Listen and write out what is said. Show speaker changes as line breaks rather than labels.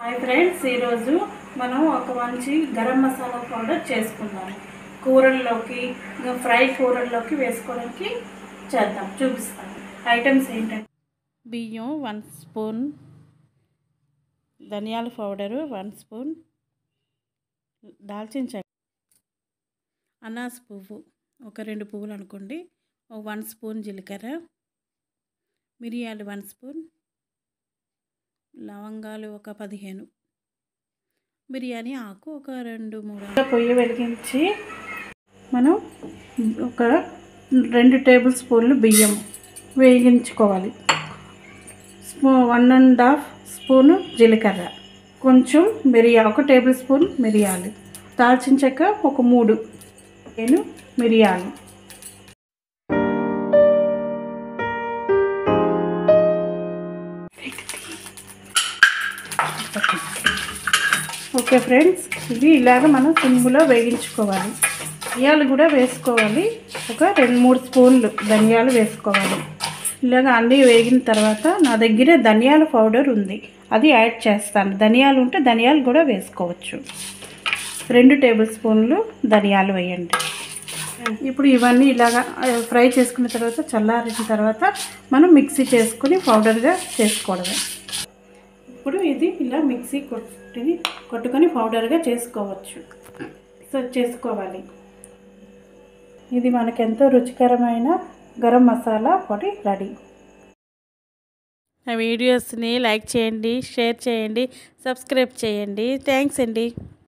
Hi friends, ఈరోజు మనం ఒక మంచి గరం మసాలా పౌడర్ చేసుకుందాం. కూరల్లోకి ఫ్రై కూరల్లోకి వేసుకోవడానికి చేద్దాం, చూపిస్తాను. ఐటమ్స్ ఏంటంటే బియ్యం 1 స్పూన్, ధనియాల పౌడరు 1 స్పూన్, దాల్చిన చెక్క, అనాస పువ్వు ఒక 2 పువ్వులు అనుకోండి, 1 స్పూన్ జీలకర్ర, మిరియాలు 1 స్పూన్, లవంగాలు ఒక 15, బిర్యానీ ఆకు ఒక 2-3. పొయ్యి వెలిగించి మనం ఒక 2 టేబుల్ స్పూన్లు బియ్యం వేయించుకోవాలి. 1.5 స్పూను జీలకర్ర, కొంచెం ఒక టేబుల్ స్పూన్ మిరియాలు, దాల్చిన చెక్క ఒక 3 మిరియాలు. ఓకే ఫ్రెండ్స్, ఇది ఇలాగ మనం సిమ్లో వేగించుకోవాలి. ధనియాలు కూడా వేసుకోవాలి, ఒక 2-3 స్పూన్లు ధనియాలు వేసుకోవాలి. ఇలాగ అన్నీ వేగిన తర్వాత నా దగ్గర ధనియాల పౌడర్ ఉంది, అది యాడ్ చేస్తాను. ధనియాలు ఉంటే ధనియాలు కూడా వేసుకోవచ్చు. 2 టేబుల్ స్పూన్లు ధనియాలు వేయండి. ఇప్పుడు ఇవన్నీ ఇలాగా ఫ్రై చేసుకున్న తర్వాత చల్లారిన తర్వాత మనం మిక్సీ చేసుకుని పౌడర్గా చేసుకోవడమే. ఇప్పుడు ఇది ఇలా మిక్సీ కొట్టుకొని పౌడర్గా చేసుకోవాలి. ఇది మనకెంతో రుచికరమైన గరం మసాలా పొడి రెడీ. ఆ వీడియోస్ని లైక్ చేయండి, షేర్ చేయండి, సబ్స్క్రైబ్ చేయండి. థ్యాంక్స్ అండి.